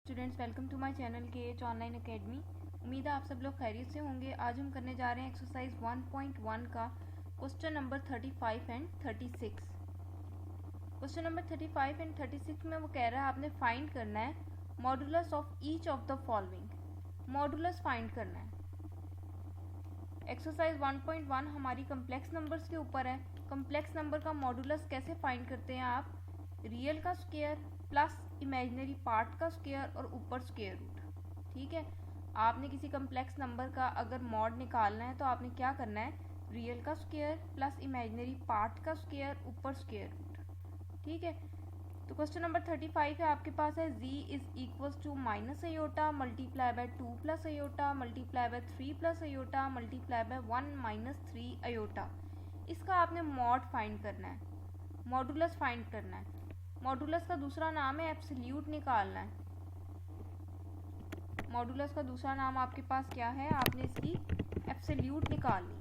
Students, welcome to my channel के online academy. उम्मीद है आप सब लोग खैरियत से होंगे। आज हम करने जा रहे हैं एक्सरसाइज 1.1 का question number 35 and 36। Question number 35 and 36 में वो कह रहा है आपने फाइंड करना है modulus of each of the following. Modulus find करना है। एक्सरसाइज 1.1 हमारी कम्प्लेक्स नंबर्स के ऊपर है। कम्प्लेक्स नंबर का मॉडुलस कैसे फाइंड करते हैं आप? रियल का स्क्वायर प्लस इमेजिनरी पार्ट का स्क्वायर और ऊपर स्क्वायर रूट। ठीक है, आपने किसी कम्प्लेक्स नंबर का अगर मॉड निकालना है तो आपने क्या करना है? रियल का स्क्वायर प्लस इमेजिनरी पार्ट का स्क्वायर ऊपर स्क्वायर रूट। ठीक है, तो क्वेश्चन नंबर 35 है आपके पास है z is equal to minus iota multiply by 2 plus iota multiply by 3 plus iota multiply by 1 minus 3 iota. इसका आपने मॉड फाइंड करना है, मॉडुलस फाइंड करना है। मॉडुलस का दूसरा नाम है एब्सोल्यूट निकालना है। मॉडुलस का दूसरा नाम आपके पास क्या है? आपने इसकी एब्सोल्यूट निकालनी है।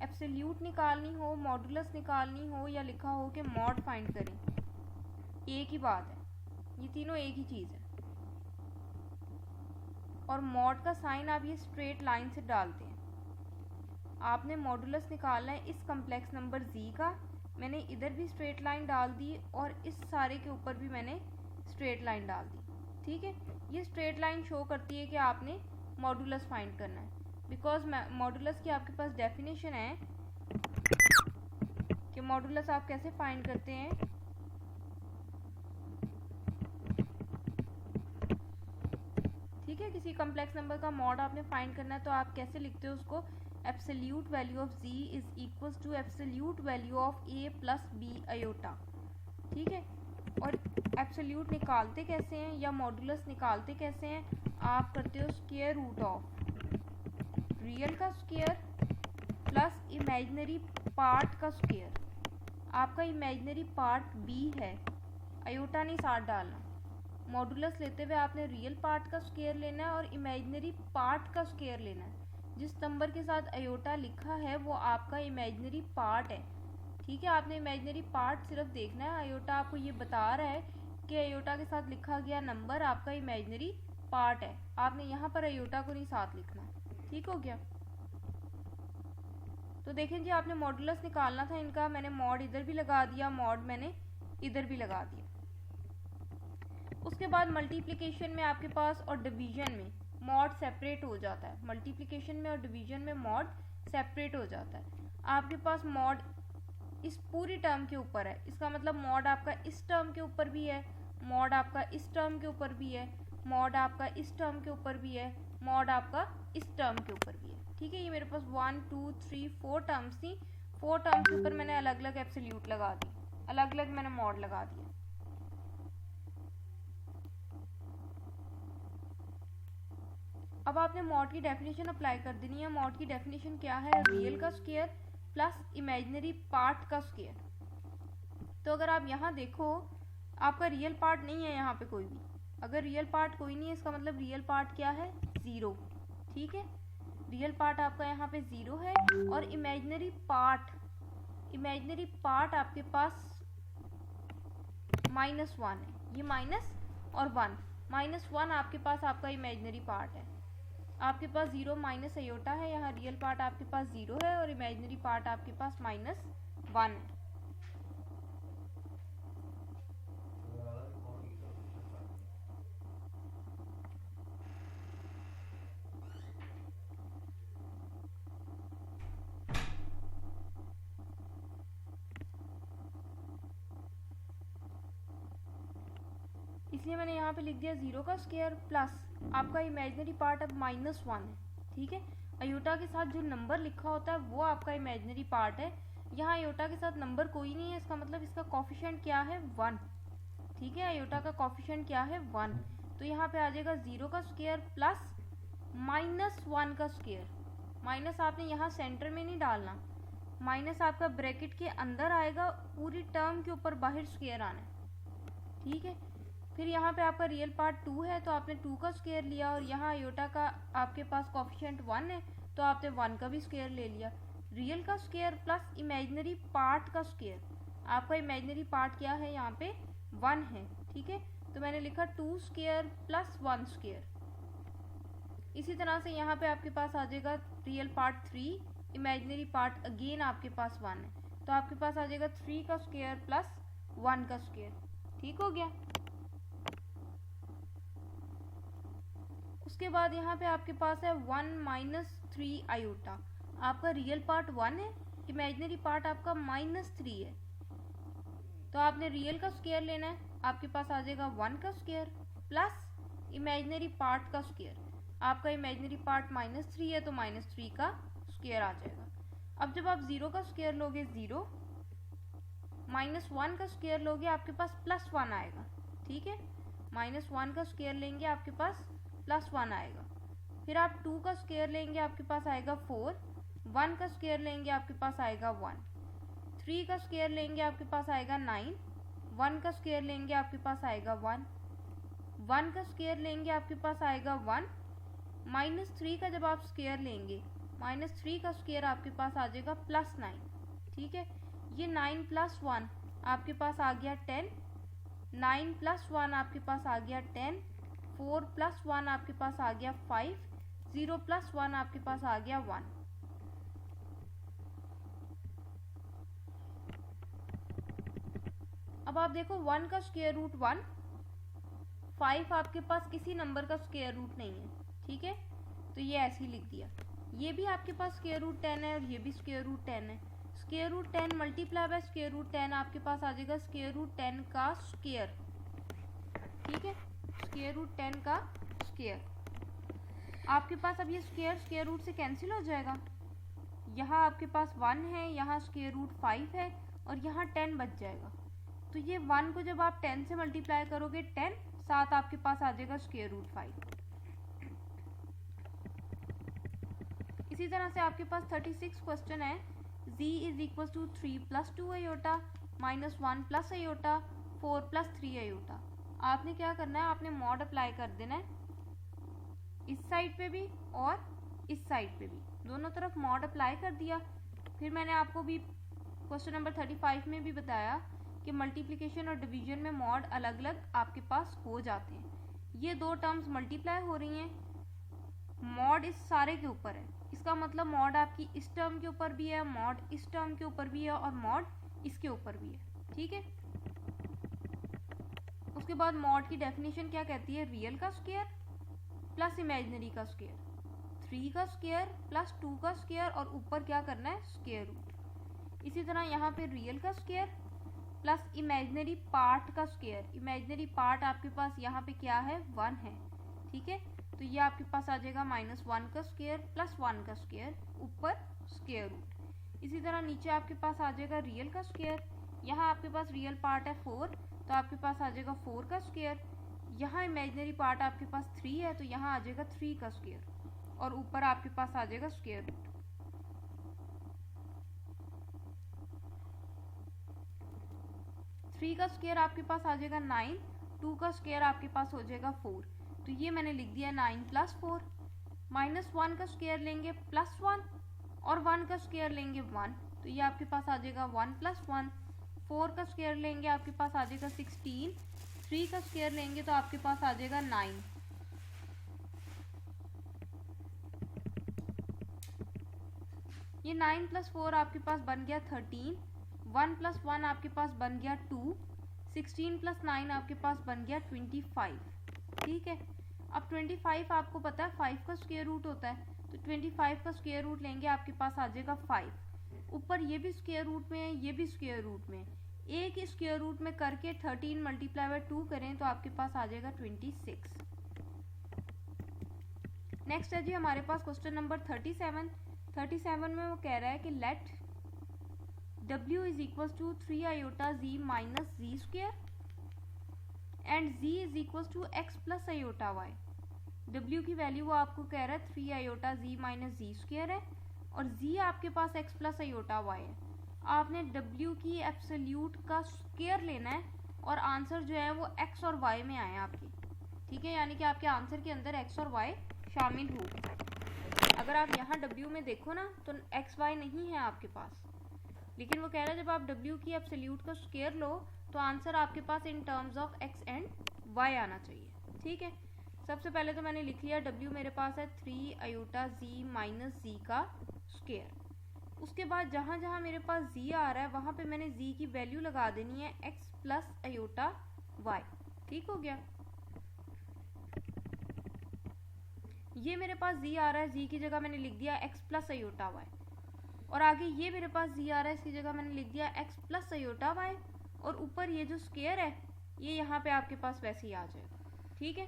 एब्सोल्यूट निकालनी हो, मॉडुलस निकालनी हो या लिखा हो कि मॉड फाइंड करें, एक ही बात है, ये तीनों एक ही चीज़ है। और मॉड का साइन आप ये स्ट्रेट लाइन से डालते हैं। आपने मॉडुलस निकालना है इस कम्प्लेक्स नंबर z का। मैंने इधर भी स्ट्रेट लाइन डाल दी और इस सारे के ऊपर भी मैंने स्ट्रेट लाइन डाल दी। ठीक है, ये स्ट्रेट लाइन शो करती है कि आपने मॉडुलस फाइंड करना है। बिकॉज मॉडुलस की आपके पास डेफिनेशन है कि मॉडुलस आप कैसे फाइंड करते हैं। ठीक है, किसी कम्प्लेक्स नंबर का मॉड आपने फाइंड करना है तो आप कैसे लिखते हो उसको? Absolute value of z is equals to absolute value of a plus b iota. ठीक है, और एब्सोल्यूट निकालते कैसे हैं या मॉडुलस निकालते कैसे हैं? आप करते हो स्क्वायर रूट ऑफ रियल का स्क्वायर प्लस इमेजिनरी पार्ट का स्क्वायर। आपका इमेजिनरी पार्ट b है, अयोटा नहीं साथ डालना। मॉडुलस लेते हुए आपने रियल पार्ट का स्क्वायर लेना है और इमेजिनरी पार्ट का स्क्वायर लेना है। जिस नंबर के साथ अयोटा लिखा है वो आपका इमेजिनरी पार्ट है। ठीक है, आपने इमेजिनरी पार्ट सिर्फ देखना है। अयोटा आपको ये बता रहा है कि अयोटा के साथ लिखा गया नंबर आपका इमेजिनरी पार्ट है। आपने यहाँ पर अयोटा को नहीं साथ लिखना। ठीक हो गया? तो देखें जी, आपने मॉडुलस निकालना था इनका। मैंने मॉड इधर भी लगा दिया, मॉड मैंने इधर भी लगा दिया। उसके बाद मल्टीप्लिकेशन में आपके पास और डिवीजन में मॉड सेपरेट हो जाता है। मल्टीप्लिकेशन में और डिवीजन में मॉड सेपरेट हो जाता है। आपके पास मॉड इस पूरी टर्म के ऊपर है, इसका मतलब मॉड आपका इस टर्म के ऊपर भी है, मॉड आपका इस टर्म के ऊपर भी है, मॉड आपका इस टर्म के ऊपर भी है, मॉड आपका इस टर्म के ऊपर भी है। ठीक है, ये मेरे पास 1 2 3 4 टर्म्स थी। 4 टर्म्स के ऊपर मैंने अलग अलग एब्सोल्यूट लगा दी, अलग अलग मैंने मॉड लगा दिया। अब आपने मॉड की डेफिनेशन अप्लाई कर देनी है। मॉड की डेफिनेशन क्या है? रियल का स्क्वायर प्लस इमेजिनरी पार्ट का स्क्वायर। तो अगर आप यहाँ देखो, आपका रियल पार्ट नहीं है यहाँ पे कोई भी। अगर रियल पार्ट कोई नहीं है इसका मतलब रियल पार्ट क्या है? 0। ठीक है, रियल पार्ट आपका यहाँ पे 0 है और इमेजिनरी पार्ट आपके पास -1 है। ये माइनस और 1, -1 आपके पास आपका इमेजिनरी पार्ट है। आपके पास 0 माइनस अयोटा है, यहाँ रियल पार्ट आपके पास 0 है और इमेजिनरी पार्ट आपके पास -1 है। इसलिए मैंने यहाँ पे लिख दिया 0 का स्क्वायर प्लस आपका इमेजिनरी पार्ट अब -1 है। ठीक है, अयोटा के साथ जो नंबर लिखा होता है वो आपका इमेजिनरी पार्ट है। यहाँ अयोटा के साथ नंबर कोई नहीं है, इसका मतलब इसका कोफिशिएंट क्या है? 1। ठीक है, अयोटा का कोफिशिएंट क्या है? 1। तो यहाँ पे आ जाएगा 0 का स्क्वायर प्लस -1 का स्क्वायर। माइनस आपने यहाँ सेंटर में नहीं डालना, माइनस आपका ब्रैकेट के अंदर आएगा, पूरी टर्म के ऊपर बाहर स्क्वायर आना है। ठीक है, फिर यहाँ पे आपका रियल पार्ट 2 है तो आपने 2 का स्क्वायर लिया और यहाँ अयोटा का आपके पास कोफिशिएंट 1 है तो आपने 1 का भी स्क्वायर ले लिया। रियल का स्क्वायर प्लस इमेजिनरी पार्ट का स्क्वायर। आपका इमेजिनरी पार्ट क्या है? यहाँ पे 1 है। ठीक है, तो मैंने लिखा 2 स्क्वायर प्लस 1 स्क्वायर। इसी तरह से यहाँ पे आपके पास आ जाएगा real part 3, imaginary part again आपके पास 1 है, तो आपके पास आ जाएगा 3 का स्क्वायर प्लस 1 का स्क्वायर। ठीक हो गया। उसके बाद यहाँ पे आपके पास है 1 माइनस 3 आयोटा। आपका रियल पार्ट 1 है, इमेजिनरी पार्ट आपका -3 है, तो आपने रियल का स्क्वायर लेना है। आपके पास आ जाएगा 1 का स्क्वायर प्लस इमेजिनरी पार्ट का स्क्वायर। आपका इमेजिनरी पार्ट -3 है, तो -3 का स्क्वायर आ जाएगा। अब जब आप 0 का स्क्वायर लोगे 0, -1 का स्क्वायर लोगे आपके पास +1 आएगा। ठीक है, -1 का स्क्वायर लेंगे आपके पास +1 आएगा। फिर आप 2 का स्क्वायर लेंगे आपके पास आएगा 4, 1 का स्क्वायर लेंगे आपके पास आएगा 1, 3 का स्क्वायर लेंगे आपके पास आएगा 9, 1 का स्क्वायर लेंगे आपके पास आएगा 1, 1 का स्क्वायर लेंगे आपके पास आएगा 1, -3 का जब आप स्क्वायर लेंगे, -3 का स्क्वायर आपके पास आ जाएगा +9। ठीक है, ये 9 + 1 आपके पास आ गया 10, 9 + 1 आपके पास आ गया 10, 4 + 1 आपके पास आ गया 5, 0 + 1 आपके पास आ गया 1। अब आप देखो 1 का स्क्वायर रूट 1, 5 आपके पास किसी नंबर का स्क्वायर रूट नहीं है। ठीक है, तो ये ऐसे ही लिख दिया। ये भी आपके पास स्क्वायर रूट 10 है और ये भी स्क्वायर रूट 10 है। Square root 10 multiply by square root 10 आपके पास आ जाएगा स्क्वायर रूट 10 का स्क्वायर। ठीक है, स्क्वायर रूट 10 का स्क्वायर। आपके पास अब ये स्क्वायर रूट से कैंसिल हो जाएगा। यहाँ आपके पास 1 है, यहाँ स्क्वायर रूट 5 है और यहाँ 10 बच जाएगा। तो ये 1 को जब आप 10 से मल्टीप्लाई करोगे 10, साथ आपके पास आ जाएगा स्क्वायर रूट 5। इसी तरह से आपके पास 36 क्वेश्चन है। z = 3 + 2 iota -1 + iota 4 + 3 iota. आपने क्या करना है, आपने मॉड अप्लाई कर देना है इस साइड पे भी और इस साइड पे भी, दोनों तरफ मॉड अप्लाई कर दिया। फिर मैंने आपको भी क्वेश्चन नंबर 35 में भी बताया कि मल्टीप्लिकेशन और डिवीजन में मॉड अलग अलग आपके पास हो जाते हैं। ये दो टर्म्स मल्टीप्लाई हो रही हैं, मॉड इस सारे के ऊपर है, इसका मतलब मॉड आपकी इस टर्म के ऊपर भी है, मॉड इस टर्म के ऊपर भी है और मॉड इसके ऊपर भी है। ठीक है, उसके बाद मॉड की डेफिनेशन क्या कहती है, रियल का स्क्वायर प्लस इमेजिनरी का स्क्वायर, 3 का स्क्वायर प्लस 2 का स्क्वायर और ऊपर क्या करना है, स्क्वायर रूट। इसी तरह यहाँ पे रियल का स्क्वायर प्लस इमेजिनरी पार्ट का स्क्वायर। इमेजिनरी पार्ट आपके पास यहाँ पे क्या है, 1 है। ठीक है, तो ये आपके पास आ जाएगा -1 का स्क्वायर प्लस 1 का स्क्वायर ऊपर स्क्वायर रूट। इसी तरह नीचे आपके पास आ जाएगा रियल का स्क्वायर। यहाँ आपके पास रियल पार्ट है 4, तो आपके पास आ जाएगा 4 का स्क्वायर। यहाँ इमेजिनरी पार्ट आपके पास 3 है, तो यहाँ आ जाएगा 3 का स्क्वायर और ऊपर आपके पास आ जाएगा स्क्वायर रूट। थ्री का स्क्वायर आपके पास आ जाएगा 9, 2 का स्क्वायर आपके पास हो जाएगा 4, तो ये मैंने लिख दिया 9 + 4। -1 का स्क्वायर लेंगे +1 और 1 का स्क्वायर लेंगे 1, तो ये आपके पास आ जाएगा 1 + 1। 4 का स्क्वायर लेंगे आपके पास आ जाएगा 16, 3 का स्क्वायर लेंगे तो आपके पास आ जाएगा 9। ये 9 + 4 आपके पास बन गया 13, 1 + 1 आपके पास बन गया 2, 16 + 9 आपके पास बन गया 25। ठीक है, अब 25 आपको पता है 5 का स्क्वायर रूट होता है, तो 25 का स्क्वायर रूट लेंगे आपके पास आ जाएगा 5। ऊपर ये भी स्क्वायर रूट में है, ये भी स्क्वायर रूट में, एक ही स्क्वायर रूट में करके 13 × 2 करें तो आपके पास आ जाएगा 26। नेक्स्ट है जी हमारे पास क्वेश्चन नंबर 37। 37 में वो कह रहा है कि let w = 3 iota z - z square and z = x + iota y। w की वैल्यू वो आपको कह रहा है 3 iota z - z square है और z आपके पास x + iota y है। आपने w की एब्सोल्यूट का स्क्वायर लेना है और आंसर जो है वो x और y में आए आपके। ठीक है, यानी कि आपके आंसर के अंदर x और y शामिल हो। अगर आप यहाँ w में देखो ना तो x y नहीं है आपके पास, लेकिन वो कह रहा है जब आप w की एब्सोल्यूट का स्क्वायर लो तो आंसर आपके पास in terms of x and y आना चाहिए। ठीक है, सबसे पहले तो मैंने लिख लिया w मेरे पास है 3 आयोटा z माइनस z का स्क्वायर। उसके बाद जहाँ जहाँ मेरे पास z आ रहा है वहाँ पे मैंने z की वैल्यू लगा देनी है x प्लस आयोटा y। ठीक हो गया, ये मेरे पास z आ रहा है, z की जगह मैंने लिख दिया x प्लस आयोटा y। और आगे ये मेरे पास z आ रहा है, इसकी जगह मैंने लिख दिया x प्लस आयोटा y। और ऊपर ये जो स्क्वायर है ये यहाँ पे आपके पास वैसे ही आ जाएगा। ठीक है,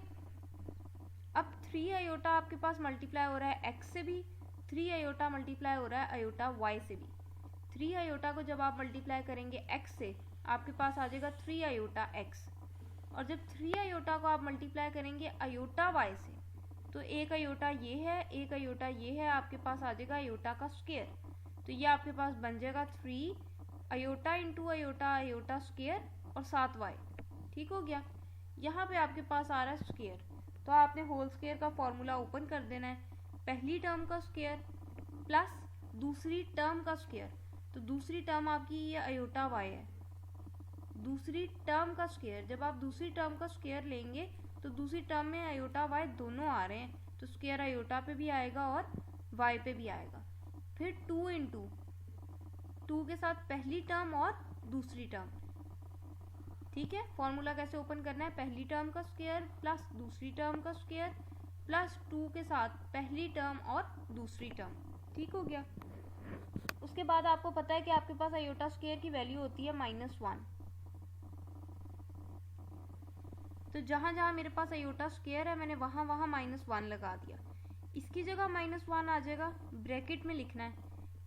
अब 3 आयोटा आपके पास मल्टीप्लाई हो रहा है x से भी, 3 आयोटा मल्टीप्लाई हो रहा है आयोटा y से भी। 3 आयोटा को जब आप मल्टीप्लाई करेंगे x से आपके पास आ जाएगा 3 आयोटा x। और जब 3 आयोटा को आप मल्टीप्लाई करेंगे आयोटा y से तो एक आयोटा ये है, एक आयोटा ये है, आपके पास आ जाएगा आयोटा का स्क्वायर। तो ये आपके पास बन जाएगा 3 iota into iota iota square और 7y। ठीक हो गया, यहाँ पे आपके पास आ रहा है स्क्वायर, तो आपने होल स्क्वायर का फॉर्मूला ओपन कर देना है। पहली टर्म का स्क्वायर प्लस दूसरी टर्म का स्क्वायर, तो दूसरी टर्म आपकी ये आयोटा y है। दूसरी टर्म का स्क्वायर, जब आप दूसरी टर्म का स्क्वायर लेंगे तो दूसरी टर्म में आयोटा y दोनों आ रहे हैं, तो स्क्वायर आयोटा पे भी आएगा और y पे भी आएगा। फिर 2 इंटू 2 के साथ पहली टर्म और दूसरी टर्म। ठीक है, फॉर्मूला कैसे ओपन करना है, पहली टर्म का स्क्वायर प्लस दूसरी टर्म का स्क्वायर प्लस 2 के साथ पहली टर्म और दूसरी टर्म। ठीक हो गया, उसके बाद आपको पता है कि आपके पास आयोटा स्क्वायर की वैल्यू होती है -1। तो जहाँ जहाँ मेरे पास आयोटा स्क्वायर है मैंने वहाँ वहाँ -1 लगा दिया। इसकी जगह -1 आ जाएगा, ब्रैकेट में लिखना है।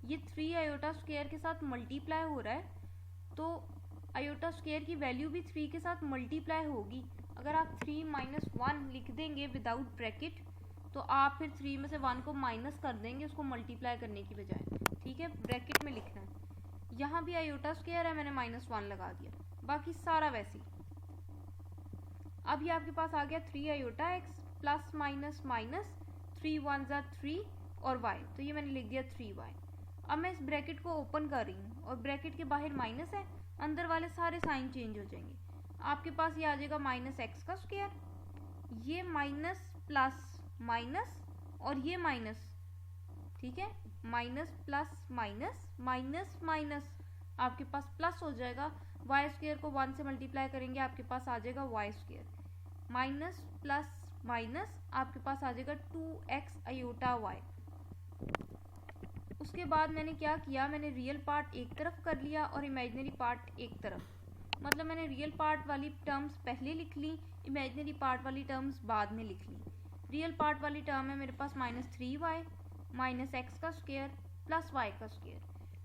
ये 3 आयोटा स्क्वायर के साथ मल्टीप्लाई हो रहा है, तो आयोटा स्क्वायर की वैल्यू भी 3 के साथ मल्टीप्लाई होगी। अगर आप 3 - 1 लिख देंगे विदाउट ब्रैकेट तो आप फिर 3 में से 1 को माइनस कर देंगे उसको मल्टीप्लाई करने की बजाय। ठीक है, ब्रैकेट में लिखना है। यहाँ भी आयोटा स्क्वायर है, मैंने -1 लगा दिया, बाकी सारा वैसे ही। अब ये आपके पास आ गया 3 iota x plus minus minus 3 1 ज़ा 3 और y, तो ये मैंने लिख दिया 3y। अब मैं इस ब्रैकेट को ओपन कर रही हूँ और ब्रैकेट के बाहर माइनस है, अंदर वाले सारे साइन चेंज हो जाएंगे। आपके पास ये आ जाएगा -x का स्क्वायर, ये माइनस प्लस माइनस और ये माइनस। ठीक है, minus plus minus minus minus आपके पास प्लस हो जाएगा। y स्क्वायर को 1 से मल्टीप्लाई करेंगे आपके पास आ जाएगा y square, minus plus minus आपके पास आ जाएगा 2x आयोटा y। उसके बाद मैंने क्या किया, मैंने रियल पार्ट एक तरफ कर लिया और इमेजिनरी पार्ट एक तरफ। मतलब मैंने रियल पार्ट वाली टर्म्स पहले लिख ली, इमेजिनरी पार्ट वाली टर्म्स बाद में लिख ली। रियल पार्ट वाली टर्म है मेरे पास -3y माइनस x का स्क्वायर प्लस y का स्क्वायर।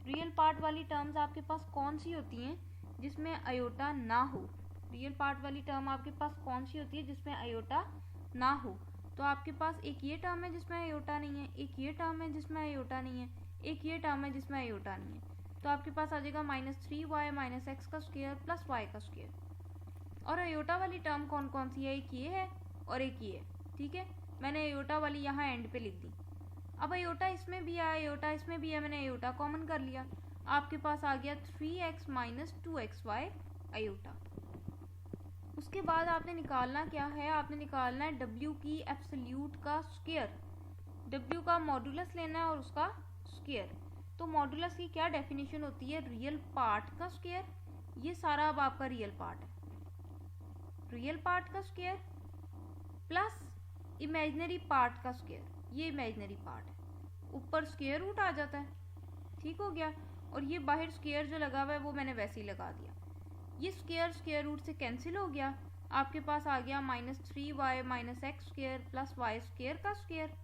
रियल पार्ट वाली टर्म्स आपके पास कौन सी होती हैं जिसमें आयोटा ना हो? रियल पार्ट वाली टर्म आपके पास कौन सी होती है जिसमें आयोटा ना हो? तो आपके पास एक ये टर्म है जिसमें आयोटा नहीं है, एक ये टर्म है जिसमें आयोटा नहीं है, एक ये टर्म है जिसमें आयोटा नहीं है। तो आपके पास आ जाएगा -3y माइनस x का स्क्वायर प्लस y का स्क्वायर। और आयोटा वाली टर्म कौन कौन सी है, एक ये है और एक ये है। ठीक है, मैंने आयोटा वाली यहाँ एंड पे लिख दी। अब आयोटा इसमें भी है, आयोटा इसमें भी है, मैंने आयोटा कॉमन कर लिया। आपके पास आ गया 3x माइनस 2xy आयोटा। उसके बाद आपने निकालना क्या है, आपने निकालना है w की एब्सोल्यूट का स्क्वायर। w का मॉडुलस लेना है और उसका स्क्वायर। तो मॉडुलस की क्या डेफिनेशन होती है, रियल पार्ट का स्क्वायर। ये सारा अब आपका रियल पार्ट है, रियल पार्ट का स्क्वायर प्लस इमेजिनरी पार्ट का स्क्वायर। ये इमेजिनरी पार्ट है, ऊपर स्क्वायर रूट आ जाता है। ठीक हो गया, और ये बाहर स्क्वायर जो लगा हुआ है वो मैंने वैसे ही लगा दिया। ये स्क्वायर स्क्वायर रूट से कैंसिल हो गया, आपके पास आ गया -3y minus x square plus y square का square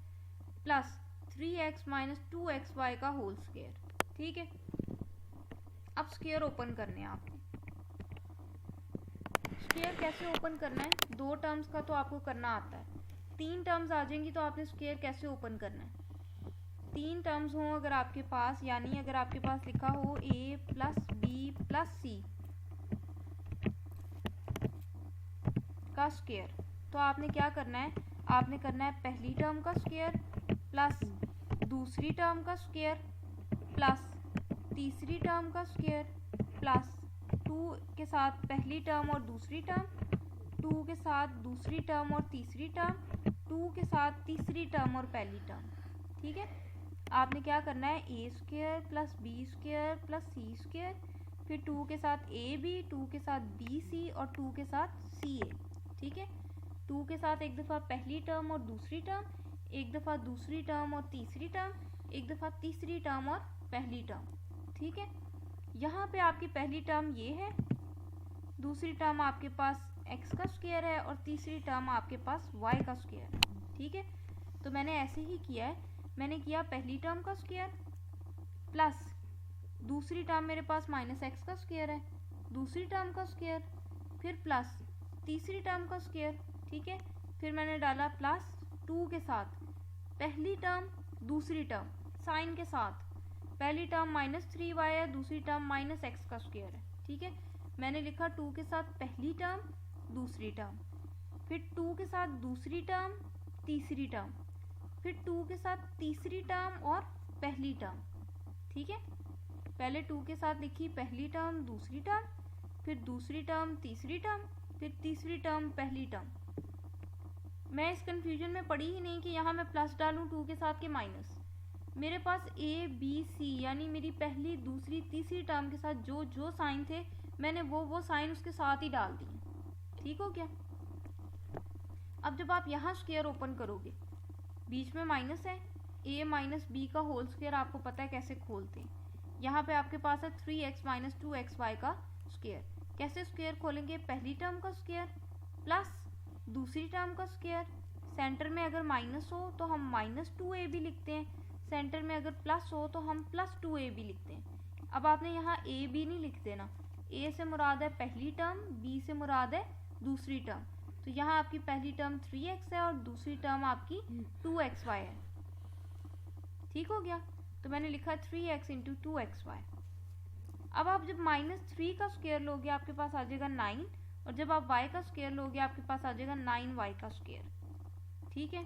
plus 3x minus 2xy का होल स्क्वायर। ठीक है, अब स्क्वायर ओपन करने हैं आपने। स्क्वायर कैसे ओपन करना है, 2 टर्म्स का तो आपको करना आता है, 3 टर्म्स आ जाएंगी तो आपने स्क्वायर कैसे ओपन करना है। 3 टर्म्स हों अगर आपके पास, यानी अगर आपके पास लिखा हो a प्लस बी प्लस सी का स्क्वायर, तो आपने क्या करना है, आपने करना है पहली टर्म का स्क्वायर प्लस दूसरी टर्म का स्क्वायर प्लस तीसरी टर्म का स्क्वायर प्लस 2 के साथ पहली टर्म और दूसरी टर्म 2 के साथ दूसरी टर्म और तीसरी टर्म, 2 के साथ तीसरी टर्म और पहली टर्म। ठीक है, आपने क्या करना है, A square plus B square plus C square, फिर 2 के साथ ए बी, 2 के साथ बी सी और 2 के साथ सी ए। ठीक है, 2 के साथ एक दफ़ा पहली टर्म और दूसरी टर्म, एक दफ़ा दूसरी टर्म और तीसरी टर्म, एक दफ़ा तीसरी टर्म और पहली टर्म। ठीक है, यहाँ पे आपकी पहली टर्म ये है, दूसरी टर्म आपके पास x का स्क्वायर है और तीसरी टर्म आपके पास y का स्क्वायर है। ठीक है, तो मैंने ऐसे ही किया है, मैंने किया पहली टर्म का स्क्वायर प्लस दूसरी टर्म मेरे पास माइनस एक्स का स्क्वायर है, दूसरी टर्म का स्क्वायर, फिर प्लस तीसरी टर्म का स्क्वायर। ठीक है, फिर मैंने डाला प्लस 2 के साथ पहली टर्म दूसरी टर्म साइन के साथ, पहली टर्म -3y है, दूसरी टर्म माइनस एक्स का स्क्वायर है। ठीक है, मैंने लिखा 2 के साथ पहली टर्म दूसरी टर्म, फिर 2 के साथ दूसरी टर्म तीसरी टर्म, फिर 2 के साथ तीसरी टर्म और पहली टर्म। ठीक है, पहले 2 के साथ लिखी पहली टर्म दूसरी टर्म, फिर दूसरी टर्म तीसरी टर्म, फिर तीसरी टर्म पहली टर्म। मैं इस कंफ्यूजन में पड़ी ही नहीं कि यहाँ मैं प्लस डालूँ 2 के साथ के माइनस। मेरे पास ए बी सी यानी मेरी पहली दूसरी तीसरी टर्म के साथ जो जो साइन थे मैंने वो साइन उसके साथ ही डाल दिए। ठीक हो गया। अब जब आप यहाँ स्क्वायर ओपन करोगे, बीच में माइनस है, a माइनस बी का होल स्क्वायर आपको पता है कैसे खोलते हैं। यहाँ पे आपके पास है 3x माइनस 2xy का स्क्वायर। कैसे स्क्वायर खोलेंगे, पहली टर्म का स्क्वायर प्लस दूसरी टर्म का स्क्वायर, सेंटर में अगर माइनस हो तो हम -2ab लिखते हैं, सेंटर में अगर प्लस हो तो हम +2ab लिखते हैं। अब आपने यहाँ a b नहीं लिख देना, a से मुराद है पहली टर्म, b से मुराद है दूसरी टर्म। तो यहाँ आपकी पहली टर्म 3x है और दूसरी टर्म आपकी 2xy है। ठीक हो गया, तो मैंने लिखा 3x इंटू 2xy। अब आप जब -3 का स्क्वायर लोगे आपके पास आ जाएगा 9, और जब आप y का स्क्वायर लोगे आपके पास आ जाएगा 9y का स्क्वायर। ठीक है,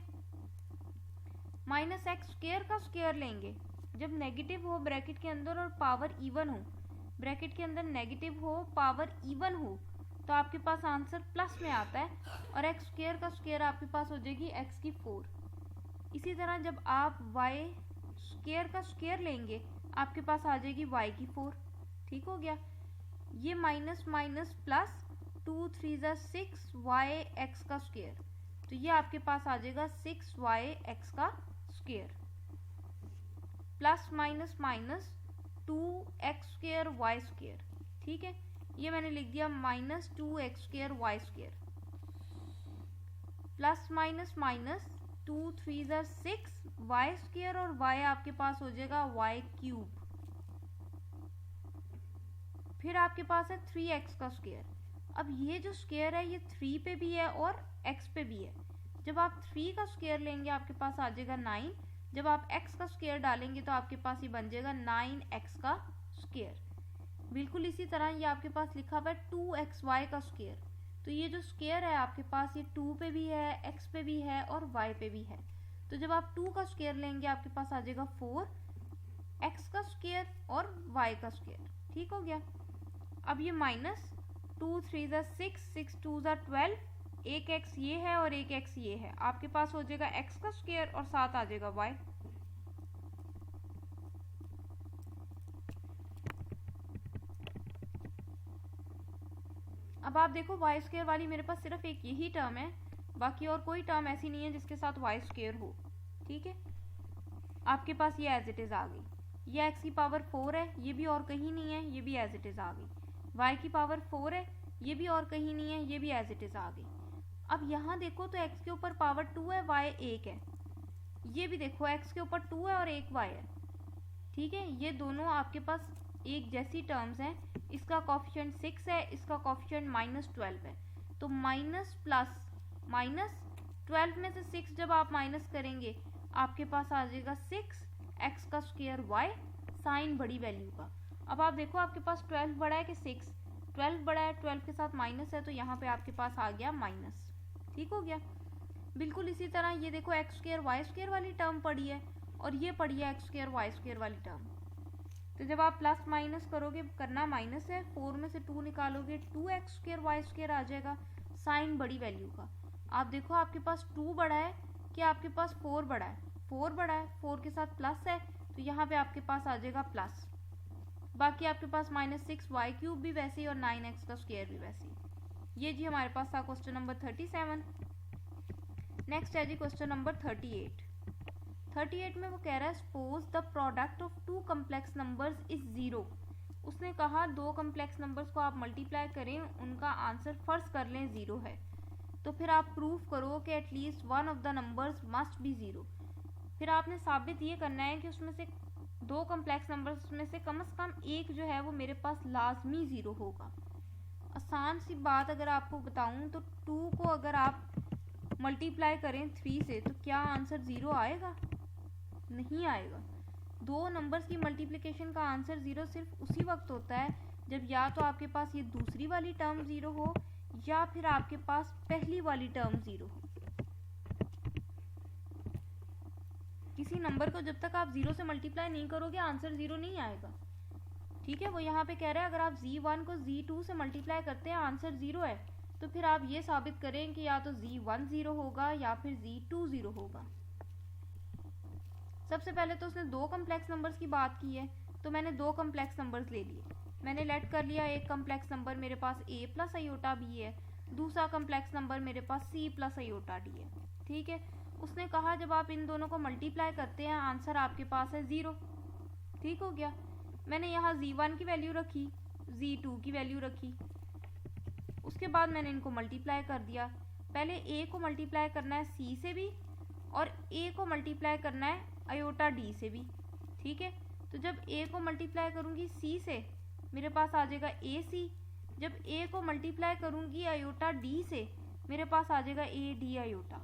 -x स्क्वायर का स्क्वायर लेंगे जब नेगेटिव हो ब्रैकेट के अंदर और पावर इवन हो, ब्रैकेट के अंदर नेगेटिव हो पावर इवन हो तो आपके पास आंसर प्लस में आता है, और x स्क्वायर का स्क्वायर आपके पास हो जाएगी x की 4। इसी तरह जब आप y स्क्वायर का स्क्वायर लेंगे आपके पास आ जाएगी y की 4। ठीक हो गया, ये माइनस माइनस प्लस 2 3 ज़ा 6y(x) का स्क्वायर, तो ये आपके पास आ जाएगा 6y(x) का square plus minus minus 2x square y square. ठीक है, ये मैंने लिख दिया -2x square y square plus minus minus 2 3 ज़ा 6y स्क्वायर, और y आपके पास हो जाएगा y क्यूब। फिर आपके पास है 3x का स्क्वायर। अब ये जो स्क्वायर है ये 3 पे भी है और x पे भी है। जब आप 3 का स्क्वायर लेंगे आपके पास आ जाएगा 9, जब आप x का स्क्वायर डालेंगे तो आपके पास ये बन जाएगा 9x का स्क्वायर। बिल्कुल इसी तरह ये आपके पास लिखा हुआ है 2xy का स्क्वायर, तो ये जो स्क्वायर है आपके पास ये 2 पे भी है, x पे भी है और y पे भी है। तो जब आप 2 का स्क्वायर लेंगे आपके पास आ जाएगा 4x का स्क्वायर और y का स्क्वायर। ठीक हो गया। अब ये माइनस 2 3 ज़ा 6 6 2 ज़ा 12, एक x ये है और एक x ये है, आपके पास हो जाएगा x का स्क्वायर और साथ आ जाएगा y। अब आप देखो y स्क्वायर वाली मेरे पास सिर्फ एक यही टर्म है, बाकी और कोई टर्म ऐसी नहीं है जिसके साथ y स्क्वायर हो। ठीक है, आपके पास ये एज इट इज़ आ गई। ये x की पावर 4 है, ये भी और कहीं नहीं है, ये भी एज इट इज़ आ गई। y की पावर 4 है, ये भी और कहीं नहीं है, ये भी एज इट इज़ आ गई। अब यहाँ देखो तो x के ऊपर पावर 2 है, y 1 है। ये भी देखो x के ऊपर 2 है और 1 y है। ठीक है, ये दोनों आपके पास एक जैसी टर्म्स हैं। इसका कॉफिशिएंट 6 है, इसका कॉफिशिएंट -12 है, तो माइनस प्लस -12 में से 6 जब आप माइनस करेंगे आपके पास आ जाएगा 6x का स्क्वायर y साइन बड़ी वैल्यू का। अब आप देखो आपके पास 12 बड़ा है कि 6, 12 बड़ा है, 12 के साथ माइनस है तो यहाँ पे आपके पास आ गया माइनस। ठीक हो गया। बिल्कुल इसी तरह ये देखो x स्क्वायर y स्क्वायर वाली टर्म पड़ी है और ये पड़ी है x स्क्वायर y स्क्वायर वाली टर्म। तो जब आप प्लस माइनस करोगे, करना माइनस है, 4 में से 2 निकालोगे 2x स्क्वायर y स्क्वायर आ जाएगा, साइन बड़ी वैल्यू का। आप देखो आपके पास 2 बड़ा है कि आपके पास 4 बड़ा है। 4 बड़ा है, 4 के साथ प्लस है, तो यहाँ पे आपके पास आ जाएगा प्लस। बाकी आपके पास -6y³ भी वैसे ही और 9x² भी वैसे ही। ये जी हमारे पास था क्वेश्चन नंबर 37। नेक्स्ट है जी क्वेश्चन नंबर 38। 38 में वो कह रहा है suppose the product of 2 complex numbers is 0। उसने कहा 2 कम्प्लेक्स नंबर्स को आप मल्टीप्लाई करें, उनका आंसर फर्ज कर लें 0 है, तो फिर आप प्रूफ करो कि at least one of the numbers must be 0। फिर आपने साबित ये करना है कि उसमें से 2 कम्प्लेक्स नंबर्स में से कम एक जो है वो मेरे पास लाजमी 0 होगा। आसान सी बात अगर आपको बताऊं तो 2 को अगर आप मल्टीप्लाई करें 3 से तो क्या आंसर 0 आएगा? नहीं आएगा। 2 नंबर्स की मल्टीप्लिकेशन का आंसर 0 सिर्फ उसी वक्त होता है जब या तो आपके पास ये दूसरी वाली टर्म 0 हो या फिर आपके पास पहली वाली टर्म 0 हो। किसी नंबर को जब तक आप 0 से मल्टीप्लाई नहीं करोगे आंसर 0 नहीं आएगा। ठीक है, वो यहाँ पे कह रहे हैं अगर आप z1 को z2 से मल्टीप्लाई करते हैं आंसर 0 है, तो फिर आप ये साबित करें कि या तो z1 0 होगा या फिर z2 0 होगा। सबसे पहले तो उसने 2 कम्प्लेक्स नंबर्स की बात की है, तो मैंने 2 कम्प्लेक्स नंबर्स ले लिए। मैंने लेट कर लिया एक कम्प्लेक्स नंबर मेरे पास a प्लस आयोटा b है, दूसरा कम्प्लेक्स नंबर मेरे पास c प्लस आयोटा d है। ठीक है, उसने कहा जब आप इन दोनों को मल्टीप्लाई करते हैं आंसर आपके पास है 0। ठीक हो गया। मैंने यहाँ z1 की वैल्यू रखी, z2 की वैल्यू रखी, उसके बाद मैंने इनको मल्टीप्लाई कर दिया। पहले a को मल्टीप्लाई करना है c से भी और a को मल्टीप्लाई करना है आयोटा d से भी। ठीक है, तो जब a को मल्टीप्लाई करूँगी c से मेरे पास आ जाएगा ac। जब a को मल्टीप्लाई करूँगी आयोटा d से मेरे पास आ जाएगा ad आयोटा।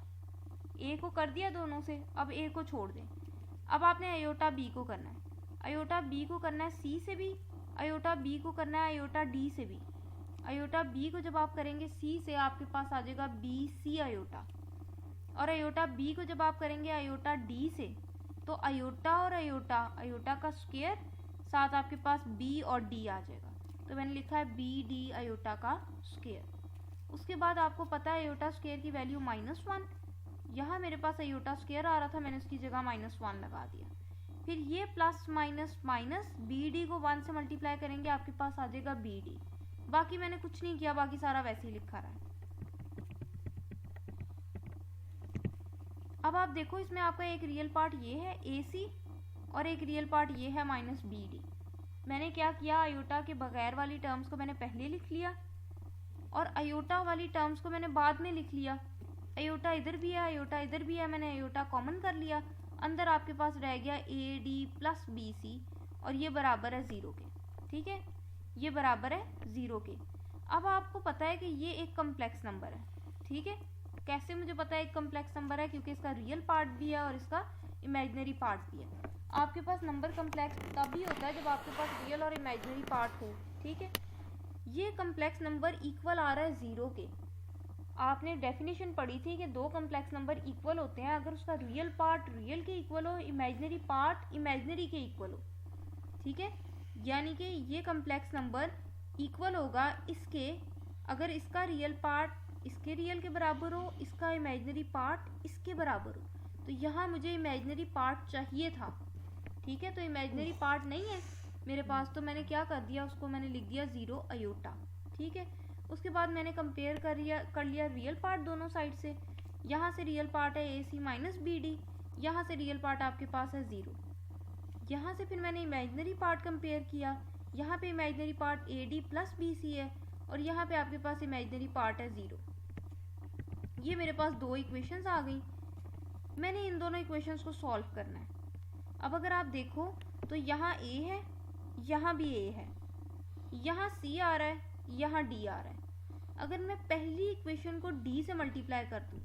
a को कर दिया दोनों से, अब a को छोड़ दें। अब आपने आयोटा b को करना है, आयोटा b को करना है c से भी, आयोटा b को करना है आयोटा d से भी। आयोटा b को जब आप करेंगे c से आपके पास आ जाएगा bc आयोटा, और आयोटा b को जब आप करेंगे आयोटा d से तो आयोटा और आयोटा, आयोटा का स्क्वायर साथ आपके पास b और d आ जाएगा, तो मैंने लिखा है bd आयोटा का स्क्वायर। उसके बाद आपको पता है आयोटा स्क्वायर की वैल्यू -1, यहाँ मेरे पास आयोटा स्क्वायर आ रहा था, मैंने उसकी जगह -1 लगा दिया। फिर ये प्लस माइनस माइनस bd को 1 से मल्टीप्लाई करेंगे आपके पास आ जाएगा bd। बाकी मैंने कुछ नहीं किया, बाकी सारा वैसे ही लिखा रहा है। अब आप देखो इसमें आपका एक रियल पार्ट ये है ac और एक रियल पार्ट ये है -bd। मैंने क्या किया, आयोटा के बगैर वाली टर्म्स को मैंने पहले लिख लिया और आयोटा वाली टर्म्स को मैंने बाद में लिख लिया। आयोटा इधर भी है, आयोटा इधर भी है, मैंने आयोटा कॉमन कर लिया। अंदर आपके पास रह गया ad प्लस bc और ये बराबर है 0 के। ठीक है, ये बराबर है 0 के। अब आपको पता है कि ये एक कम्प्लेक्स नंबर है। ठीक है, कैसे मुझे पता है एक कम्प्लेक्स नंबर है? क्योंकि इसका रियल पार्ट भी है और इसका इमेजिनरी पार्ट भी है। आपके पास नंबर कम्प्लेक्स तभी होता है जब आपके पास रियल और इमेजिनरी पार्ट हो। ठीक है, ये कम्प्लेक्स नंबर इक्वल आ रहा है 0 के। आपने डेफिनेशन पढ़ी थी कि 2 कम्प्लेक्स नंबर इक्वल होते हैं अगर उसका रियल पार्ट रियल के इक्वल हो, इमेजिनरी पार्ट इमेजिनरी के इक्वल हो। ठीक है, यानी कि ये कम्प्लेक्स नंबर इक्वल होगा इसके अगर इसका रियल पार्ट इसके रियल के बराबर हो, इसका इमेजिनरी पार्ट इसके बराबर हो। तो यहाँ मुझे इमेजिनरी पार्ट चाहिए था। ठीक है, तो इमेजिनरी पार्ट नहीं है मेरे पास, तो मैंने क्या कर दिया, उसको मैंने लिख दिया 0 आयोटा। ठीक है, उसके बाद मैंने कंपेयर कर लिया रियल पार्ट दोनों साइड से। यहाँ से रियल पार्ट है ac माइनस bd, यहाँ से रियल पार्ट आपके पास है 0। यहाँ से फिर मैंने इमेजिनरी पार्ट कंपेयर किया, यहाँ पे imaginary part ad plus bc है और यहाँ पे आपके पास इमेजिनरी पार्ट है 0। ये मेरे पास 2 इक्वेशंस आ गई। मैंने इन दोनों इक्वेशंस को सॉल्व करना है। अब अगर आप देखो तो यहाँ a है, यहाँ भी a है, यहाँ c आ रहा है, यहाँ d आ रहा है। अगर मैं पहली इक्वेशन को d से मल्टीप्लाई कर दूँ,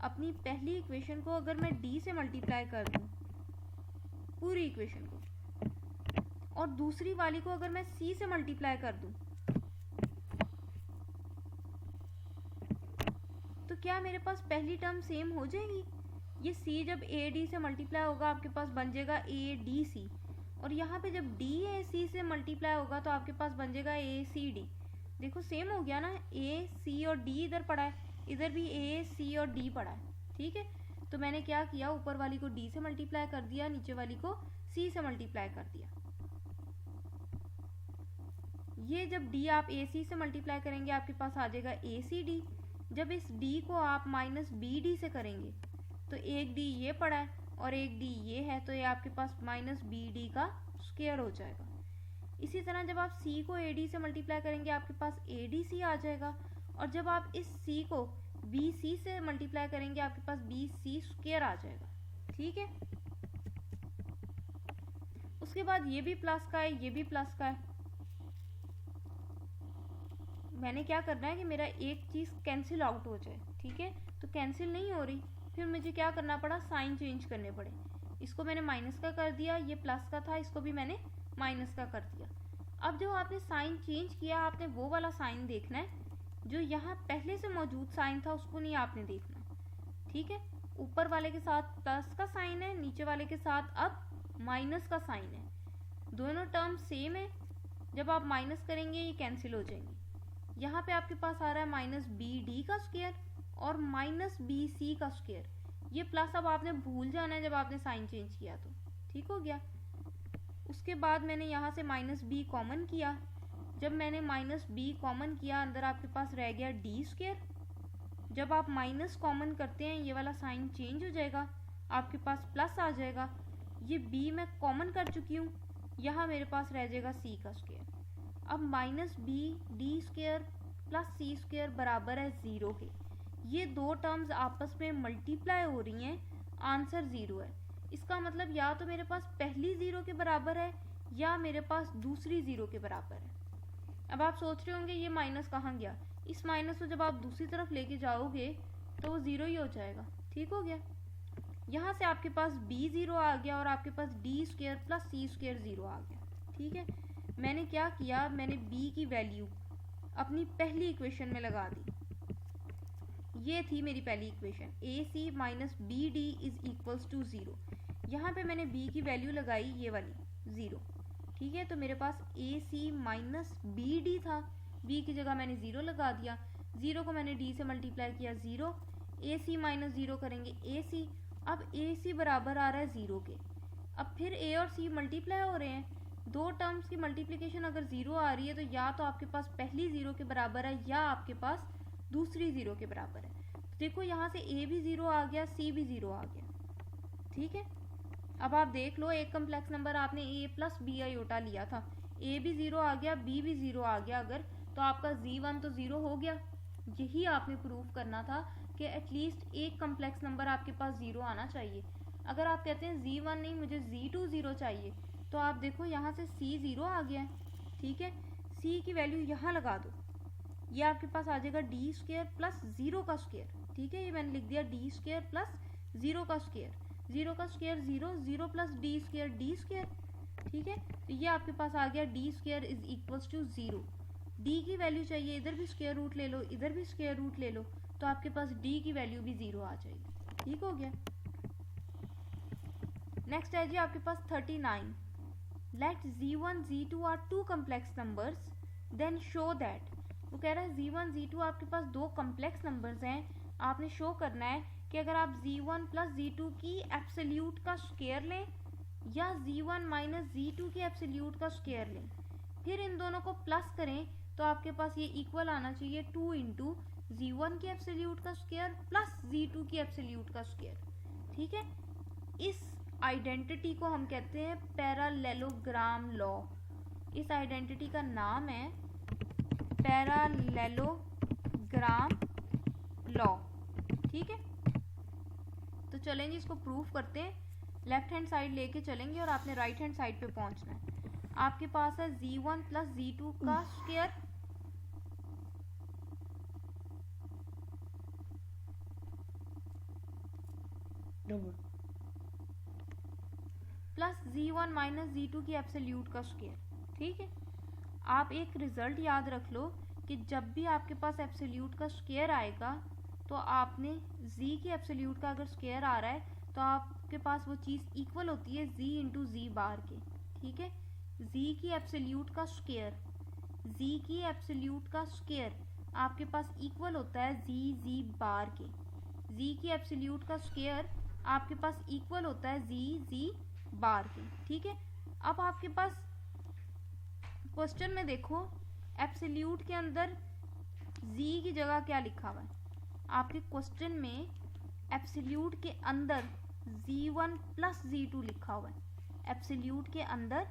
अपनी पहली इक्वेशन को अगर मैं d से मल्टीप्लाई कर दूँ पूरी इक्वेशन को, और दूसरी वाली को अगर मैं c से मल्टीप्लाई कर दूँ, तो क्या मेरे पास पहली टर्म सेम हो जाएगी? ये c जब ad से मल्टीप्लाई होगा आपके पास बन जाएगा adc, और यहाँ पे जब d ac से मल्टीप्लाई होगा तो आपके पास बन जाएगा acd। देखो सेम हो गया ना, ए सी और डी इधर पड़ा है, इधर भी ए सी और डी पड़ा है, ठीक है। तो मैंने क्या किया, ऊपर वाली को डी से मल्टीप्लाई कर दिया, नीचे वाली को सी से मल्टीप्लाई कर दिया। ये जब डी आप ए सी से मल्टीप्लाई करेंगे आपके पास आ जाएगा ए सी डी। जब इस डी को आप माइनस बी डी से करेंगे तो एक डी ये पड़ा है और एक डी ये है, तो ये आपके पास माइनस बी डी का स्क्वायर हो जाएगा। इसी तरह जब आप सी को ए डी से मल्टीप्लाई करेंगे आपके पास ए डी सी आ जाएगा, और जब आप इस सी को बी सी से मल्टीप्लाई करेंगे आपके पास बी सी स्क्वायर आ जाएगा, ठीक है। उसके बाद ये भी प्लस का है, ये भी प्लस का है। मैंने क्या करना है कि मेरा एक चीज़ कैंसिल आउट हो जाए, ठीक है। तो कैंसिल नहीं हो रही, फिर मुझे क्या करना पड़ा, साइन चेंज करने पड़े। इसको मैंने माइनस का कर दिया, ये प्लस का था, इसको भी मैंने माइनस का कर दिया। अब जो आपने साइन चेंज किया, आपने वो वाला साइन देखना है, जो यहाँ पहले से मौजूद साइन था उसको नहीं आपने देखना, ठीक है। ऊपर वाले के साथ प्लस का साइन है, नीचे वाले के साथ अब माइनस का साइन है, दोनों टर्म सेम है। जब आप माइनस करेंगे ये कैंसिल हो जाएंगे। यहाँ पे आपके पास आ रहा है माइनस बी डी का स्क्वायर और माइनस बी सी का स्क्वायर। ये प्लस अब आपने भूल जाना है जब आपने साइन चेंज किया तो, ठीक हो गया। उसके बाद मैंने यहाँ से माइनस बी कॉमन किया। जब मैंने माइनस बी कॉमन किया, अंदर आपके पास रह गया डी स्क्वायर। जब आप माइनस कॉमन करते हैं ये वाला साइन चेंज हो जाएगा, आपके पास प्लस आ जाएगा। ये बी मैं कॉमन कर चुकी हूँ, यहाँ मेरे पास रह जाएगा सी का स्क्वायर। अब minus B D square plus C square बराबर है 0 के। ये दो टर्म्स आपस में मल्टीप्लाई हो रही हैं, आंसर 0 है। इसका मतलब या तो मेरे पास पहली 0 के बराबर है या मेरे पास दूसरी 0 के बराबर है। अब आप सोच रहे होंगे ये माइनस कहाँ गया, इस माइनस को जब आप दूसरी तरफ लेके जाओगे तो वो 0 ही हो जाएगा, ठीक हो गया। यहाँ से आपके पास b 0 आ गया और आपके पास D square plus C square 0 आ गया, ठीक है। मैंने क्या किया, मैंने b की वैल्यू अपनी पहली इक्वेशन में लगा दी। ये थी मेरी पहली equation, A C minus B D is equals to 0। यहाँ पे मैंने b की वैल्यू लगाई ये वाली 0, ठीक है। तो मेरे पास ए सी माइनस बी डी था, b की जगह मैंने 0 लगा दिया। 0 को मैंने d से मल्टीप्लाई किया 0, ए सी माइनस 0 करेंगे ए सी। अब ए सी बराबर आ रहा है 0 के। अब फिर a और c मल्टीप्लाई हो रहे हैं, दो टर्म्स की मल्टीप्लिकेशन अगर 0 आ रही है तो या तो आपके पास पहली 0 के बराबर है या आपके पास दूसरी 0 के बराबर है। तो देखो यहाँ से a भी 0 आ गया, c भी 0 आ गया, ठीक है। अब आप देख लो, एक कम्प्लेक्स नंबर आपने a प्लस बी आयोटा लिया था, a भी 0 आ गया, b भी 0 आ गया, अगर तो आपका z1 तो 0 हो गया। यही आपने प्रूफ करना था कि एटलीस्ट एक कम्प्लेक्स नंबर आपके पास 0 आना चाहिए। अगर आप कहते हैं z1 नहीं मुझे z2 0 चाहिए, तो आप देखो यहाँ से c 0 आ गया है, ठीक है। c की वैल्यू यहाँ लगा दो, ये आपके पास आ जाएगा डी स्क्वायर प्लस 0 का स्क्वायर, ठीक है। ये मैंने लिख दिया डी स्क्वायर प्लस 0 का स्क्वायर, 0 का स्क्वायर 0, 0 प्लस डी स्क्वायर, ठीक है। तो ये आपके पास आ गया D square is equals to 0। D की वैल्यू चाहिए, इधर भी स्क्वायर रूट ले लो, इधर भी स्क्वायर रूट ले लो, तो आपके पास डी की वैल्यू भी 0 आ जाएगी, ठीक हो गया। नेक्स्ट है जी आपके पास 39। Let z1 z2 are two complex numbers then show that. वो कह रहा है z1 z2 आपके पास दो कम्प्लेक्स नंबर्स हैं, आपने शो करना है कि अगर आप z1 प्लस z2 की एब्सोल्यूट का स्क्वायर लें या z1 माइनस z2 की एब्सोल्यूट का स्क्वायर लें, फिर इन दोनों को प्लस करें तो आपके पास ये इक्वल आना चाहिए 2 इंटू z1 की एब्सोल्यूट का स्क्वायर प्लस z2 की एब्सोल्यूट का स्क्वायर, ठीक है। इस आइडेंटिटी को हम कहते हैं पैरेललोग्राम लॉ। इस आइडेंटिटी का नाम है पैरेललोग्राम लॉ, ठीक है। तो चलेंगे इसको प्रूफ करते हैं। लेफ्ट हैंड साइड लेके चलेंगे और आपने राइट हैंड साइड पे पहुंचना है। आपके पास है z1 प्लस z2 का square plus z1 minus z2 की एब्सोल्यूट का स्क्वायर, ठीक है। आप एक रिजल्ट याद रख लो कि जब भी आपके पास एब्सोल्यूट का स्क्वायर आएगा तो आपने z की एब्सोल्यूट का अगर स्क्वायर आ रहा है तो आपके पास वो चीज़ इक्वल होती है z इंटू z बार के, ठीक है। z की एब्सोल्यूट का स्क्वायर z की एब्सोल्यूट का स्क्वायर आपके पास इक्वल होता है z बार के। z की एब्सोल्यूट का स्क्वायर आपके पास इक्वल होता है z बार के। ठीक है, अब आपके पास क्वेश्चन में देखो एब्सोल्यूट के अंदर z की जगह क्या लिखा हुआ है। आपके क्वेश्चन में एब्सोल्यूट के अंदर z1 प्लस z2 लिखा हुआ है। एब्सोल्यूट के अंदर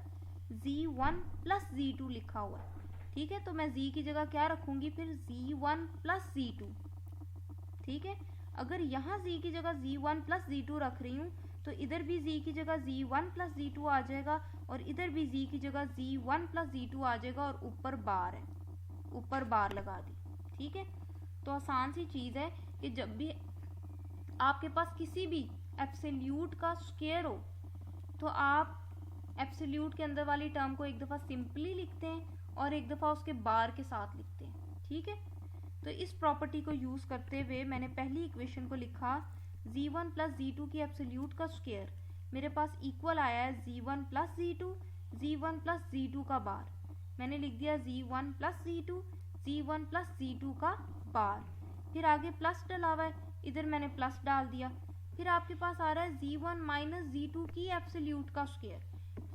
z1 प्लस z2 लिखा हुआ है। ठीक है, तो मैं z की जगह क्या रखूंगी फिर z1 प्लस z2। ठीक है, अगर यहाँ z की जगह z1 प्लस z2 रख रही हूँ तो इधर भी z की जगह z1 प्लस z2 आ जाएगा और इधर भी z की जगह z1 प्लस z2 आ जाएगा और ऊपर बार है, ऊपर बार लगा दी। ठीक है, तो आसान सी चीज़ है कि जब भी आपके पास किसी भी एब्सोल्यूट का स्क्वायर हो तो आप एब्सोल्यूट के अंदर वाली टर्म को एक दफ़ा सिंपली लिखते हैं और एक दफ़ा उसके बार के साथ लिखते हैं। ठीक है, तो इस प्रॉपर्टी को यूज़ करते हुए मैंने पहली इक्वेशन को लिखा z1 प्लस z2 की एब्सोल्यूट का स्क्वायर मेरे पास इक्वल आया है z1 plus z2, z1 plus z2 का बार। मैंने लिख दिया z1 plus z2, z1 plus z2 का बार। फिर आगे प्लस डला हुआ है, इधर मैंने प्लस डाल दिया। फिर आपके पास आ रहा है z1 माइनस z2 की एब्सोल्यूट का स्क्वायर,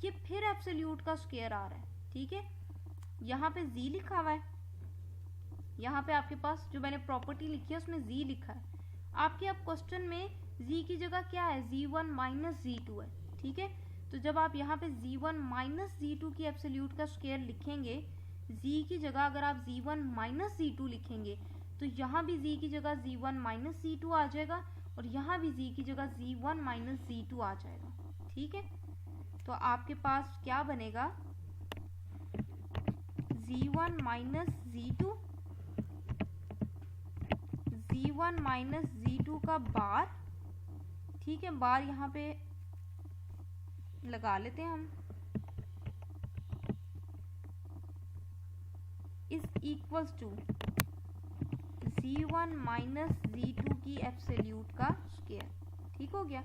ये फिर एब्सोल्यूट का स्क्वायर आ रहा है। ठीक है, यहाँ पे z लिखा हुआ है, यहाँ पे आपके पास जो मैंने प्रॉपर्टी लिखी है उसमें z लिखा है। आपके अब क्वेश्चन में z की जगह क्या है, z1 माइनस z2 है। ठीक है, तो जब आप यहाँ पे z1 माइनस z2 की एब्सोल्यूट का स्क्वायर लिखेंगे, z की जगह अगर आप z1 माइनस z2 लिखेंगे तो यहाँ भी z की जगह z1 माइनस z2 आ जाएगा और यहाँ भी z की जगह z1 माइनस z2 आ जाएगा। ठीक है, तो आपके पास क्या बनेगा, z1 minus z2, z1 minus z2 का बार। ठीक है, बार यहाँ पे लगा लेते हैं हम, is equals to z1 minus z2 की एब्सोल्यूट का स्क्वायर। ठीक हो गया,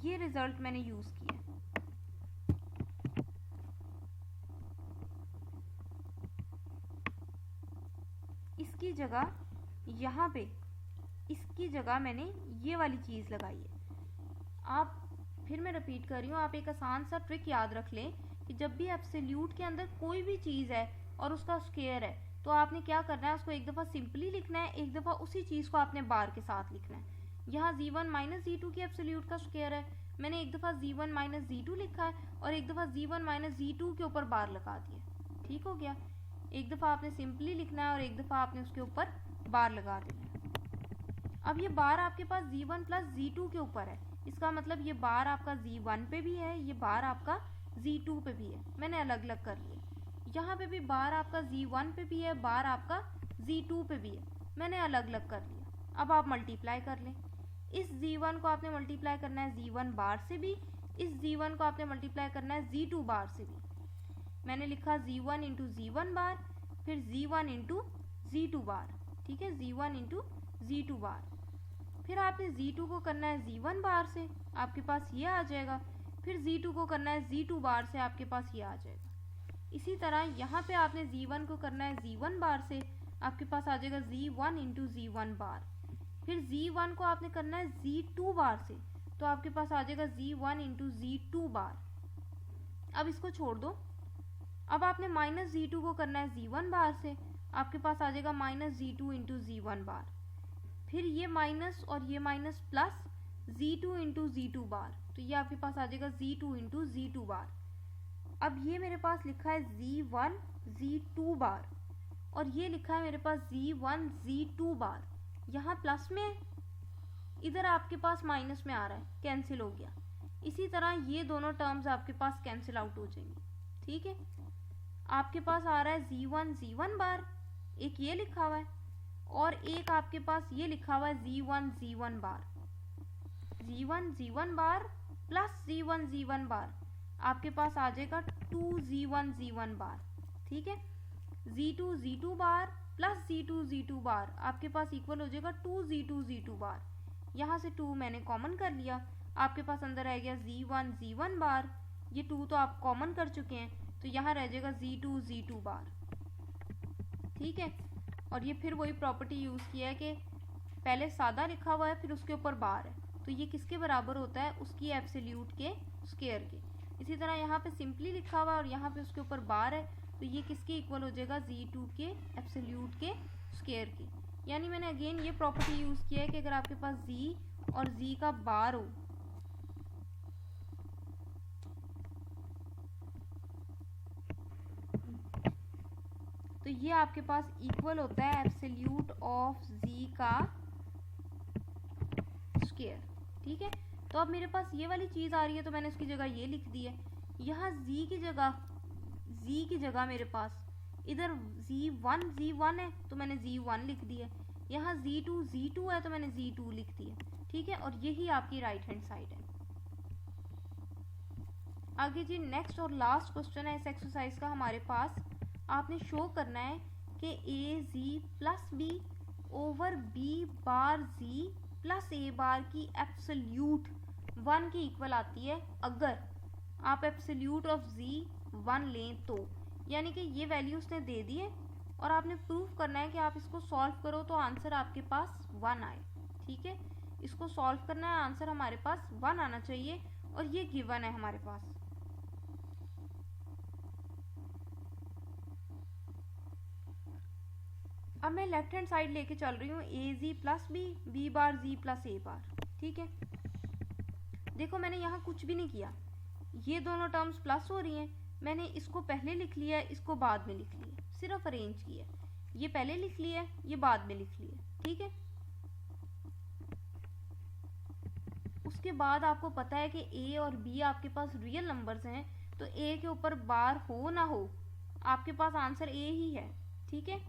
ये रिजल्ट मैंने यूज किया। इसकी जगह यहाँ पे इसकी जगह मैंने ये वाली चीज़ लगाई है। आप फिर मैं रिपीट कर रही हूँ, आप एक आसान सा ट्रिक याद रख लें कि जब भी एब्सोल्यूट के अंदर कोई भी चीज़ है और उसका स्क्वायर है तो आपने क्या करना है, उसको एक दफ़ा सिंपली लिखना है, एक दफ़ा उसी चीज़ को आपने बार के साथ लिखना है। यहाँ z1 माइनस z2 की एब्सोल्यूट का स्क्वायर है, मैंने एक दफ़ा z1 माइनस z2 लिखा है और एक दफ़ा z1 माइनस z2 के ऊपर बार लगा दिया। ठीक हो गया, एक दफ़ा आपने सिंपली लिखना है और एक दफ़ा आपने उसके ऊपर बार लगा देना है। अब ये बार आपके पास z1 प्लस z2 के ऊपर है, इसका मतलब ये बार आपका z1 पे भी है, ये बार आपका z2 पे भी है। मैंने अलग अलग कर लिया। यहाँ पे भी बार आपका z1 पे भी है, बार आपका z2 पे भी है, मैंने अलग अलग कर लिया। अब आप मल्टीप्लाई कर लें, इस z1 को आपने मल्टीप्लाई करना है z1 बार से भी, इस z1 को आपने मल्टीप्लाई करना है z2 बार से भी। मैंने लिखा z1 इंटू z1 बार, फिर z1 इंटू z2 बार। ठीक है, z1 इंटू z2 बार। फिर आपने z2 को करना है z1 बार से, आपके पास ये आ जाएगा। फिर z2 को करना है z2 बार से, आपके पास ये आ जाएगा। इसी तरह यहाँ पे आपने z1 को करना है z1 बार से, आपके पास आ जाएगा z1 इंटू z1 बार। फिर z1 को आपने करना है z2 बार से, तो आपके पास आ जाएगा z1 इंटू z2 बार। अब इसको छोड़ दो। अब आपने माइनस z2 को करना है z1 बार से, आपके पास आ जाएगा माइनस z2 इंटू z1 बार। फिर ये माइनस और ये minus plus z2 into z2 बार, तो ये आपके पास आ जाएगा z2 इंटू z2 बार। अब ये मेरे पास लिखा है z1 z2 बार और ये लिखा है मेरे पास z1 z2 बार। यहाँ प्लस में, इधर आपके पास माइनस में आ रहा है, कैंसिल हो गया। इसी तरह ये दोनों टर्म्स आपके पास कैंसिल आउट हो जाएंगे। ठीक है, आपके पास आ रहा है z1 z1 बार, एक ये लिखा हुआ है और एक आपके पास ये लिखा हुआ है z1 z1 बार। z1 z1 बार प्लस z1 z1 बार, आपके पास आ जाएगा 2z1 z1 बार। ठीक है, z2 z2 बार प्लस z2 z2 बार, आपके पास इक्वल हो जाएगा 2z2 z2 बार। यहाँ से 2 मैंने कॉमन कर लिया, आपके पास अंदर आ गया z1 z1 बार। ये 2 तो आप कॉमन कर चुके हैं, तो यहाँ रह जाएगा z2 z2 बार। ठीक है। और ये फिर वही प्रॉपर्टी यूज़ किया है कि पहले सादा लिखा हुआ है फिर उसके ऊपर बार है, तो ये किसके बराबर होता है, उसकी एब्सोल्यूट के स्क्वायर के। इसी तरह यहाँ पे सिंपली लिखा हुआ है और यहाँ पे उसके ऊपर बार है, तो ये किसके इक्वल हो जाएगा, z2 के एब्सोल्यूट के स्क्वायर के। यानी मैंने अगेन ये प्रॉपर्टी यूज़ किया है कि अगर आपके पास z और z का बार हो तो ये आपके पास इक्वल होता है एब्सोल्यूट ऑफ z का स्क्वायर। ठीक है, तो अब मेरे पास ये वाली चीज़ आ रही है तो मैंने उसकी जगह ये लिख दी है। यहाँ z की जगह मेरे पास इधर z1 है तो मैंने z1 लिख दिया है, यहाँ z2 है तो मैंने z2 लिख दिया। ठीक है, और यही आपकी राइट हैंड साइड है। आगे जी नेक्स्ट और लास्ट क्वेश्चन है इस एक्सरसाइज का हमारे पास। आपने शो करना है कि A G plus B over B bar G plus A bar की एब्सोल्यूट 1 की इक्वल आती है अगर आप एब्सोल्यूट ऑफ जी 1 लें तो। यानी कि ये वैल्यू उसने दे दी है और आपने प्रूफ करना है कि आप इसको सॉल्व करो तो आंसर आपके पास 1 आए। ठीक है, इसको सॉल्व करना है, आंसर हमारे पास 1 आना चाहिए और ये गिवन है हमारे पास। अब मैं लेफ्ट हैंड साइड लेके चल रही हूँ ए G plus B B bar G plus A बार। ठीक है, देखो मैंने यहाँ कुछ भी नहीं किया, ये दोनों टर्म्स प्लस हो रही हैं, मैंने इसको पहले लिख लिया, इसको बाद में लिख लिया, सिर्फ अरेंज किया। ये पहले लिख लिया, ये बाद में लिख लिया। ठीक है, उसके बाद आपको पता है कि ए और बी आपके पास रियल नंबर्स हैं, तो ए के ऊपर बार हो ना हो आपके पास आंसर ए ही है। ठीक है,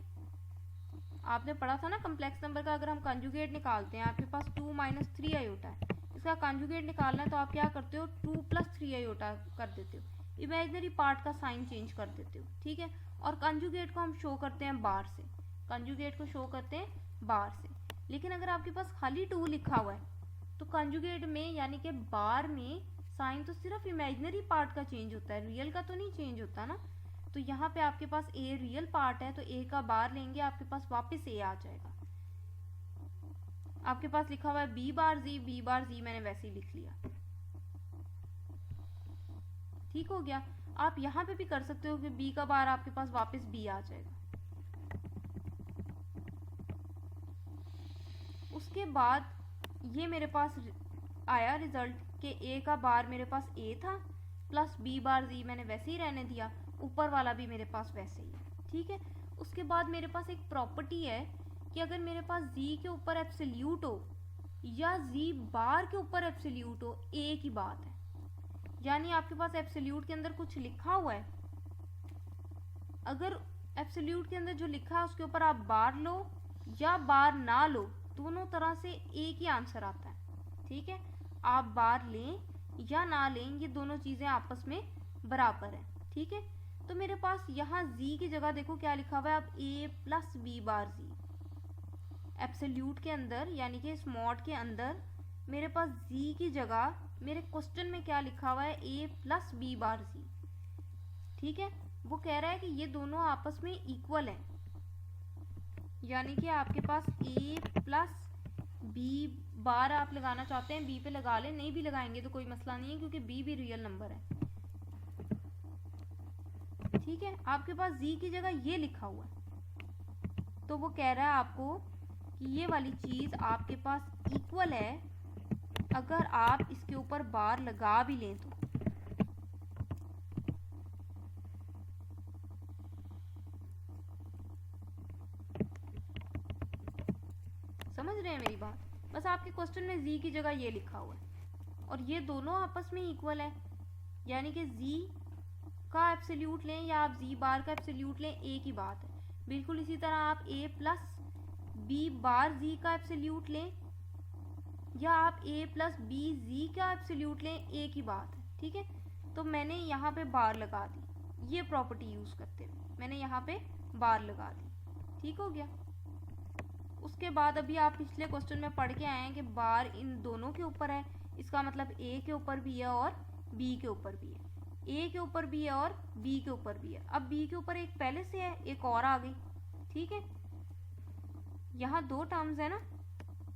आपने पढ़ा था ना कम्प्लेक्स नंबर का अगर हम कंजुगेट निकालते हैं, आपके पास 2 - 3 आयोटा है, इसका कंजुगेट निकालना है तो आप क्या करते हो, 2 + 3 आयोटा कर देते हो, इमेजिनरी पार्ट का साइन चेंज कर देते हो। ठीक है, और कंजुगेट को हम शो करते हैं बार से, कंजुगेट को शो करते हैं बार से। लेकिन अगर आपके पास खाली 2 लिखा हुआ है तो कंजुगेट में यानी कि बार में साइन तो सिर्फ इमेजिनरी पार्ट का चेंज होता है, रियल का तो नहीं चेंज होता ना। तो यहाँ पे आपके पास ए रियल पार्ट है तो ए का बार लेंगे, आपके पास वापस ए आ जाएगा। आपके पास लिखा हुआ है बी बार जी मैंने वैसे ही लिख लिया। ठीक हो गया, आप यहाँ पे भी कर सकते हो कि बी का बार आपके पास वापस बी आ जाएगा। उसके बाद ये मेरे पास आया रिजल्ट कि ए का बार मेरे पास ए था प्लस बी बार जी मैंने वैसे ही रहने दिया, ऊपर वाला भी मेरे पास वैसे ही है। ठीक है, उसके बाद मेरे पास एक प्रॉपर्टी है कि अगर मेरे पास z के ऊपर एब्सोल्यूट हो या z बार के ऊपर एब्सोल्यूट हो, ए की बात है। यानी आपके पास एब्सोल्यूट के अंदर कुछ लिखा हुआ है, अगर एब्सोल्यूट के अंदर जो लिखा है उसके ऊपर आप बार लो या बार ना लो, दोनों तरह से एक ही आंसर आता है। ठीक है, आप बार लें या ना लें, ये दोनों चीज़ें आपस में बराबर हैं। ठीक है, तो मेरे पास यहाँ z की जगह देखो क्या लिखा हुआ है, अब a plus B bar G. Absolute के अंदर यानी कि स्मॉड के अंदर मेरे पास z की जगह मेरे क्वेश्चन में क्या लिखा हुआ है, a प्लस बी बार जी। ठीक है, वो कह रहा है कि ये दोनों आपस में इक्वल हैं, यानी कि आपके पास a प्लस बी बार आप लगाना चाहते हैं b पे लगा लें, नहीं भी लगाएंगे तो कोई मसला नहीं है क्योंकि b भी रियल नंबर है। ठीक है, आपके पास z की जगह ये लिखा हुआ है, तो वो कह रहा है आपको कि ये वाली चीज़ आपके पास इक्वल है अगर आप इसके ऊपर बार लगा भी लें तो। समझ रहे हैं मेरी बात? बस आपके क्वेश्चन में z की जगह ये लिखा हुआ है और ये दोनों आपस में इक्वल है, यानी कि z का एब्सोल्यूट लें या आप z बार का एब्सोल्यूट लें, एक ही बात है। बिल्कुल इसी तरह आप a प्लस बी बार जी का एब्सोल्यूट लें या आप a प्लस बी जी का एब्सोल्यूट लें, एक ही बात है। ठीक है, तो मैंने यहाँ पे बार लगा दी, ये प्रॉपर्टी यूज़ करते हुए मैंने यहाँ पे बार लगा दी। ठीक हो गया, उसके बाद अभी आप पिछले क्वेश्चन में पढ़ के आए हैं कि बार इन दोनों के ऊपर है, इसका मतलब a के ऊपर भी है और b के ऊपर भी है, a के ऊपर भी है और b के ऊपर भी है। अब b के ऊपर एक पहले से है, एक और आ गई, ठीक है, यहाँ दो टर्म्स है ना,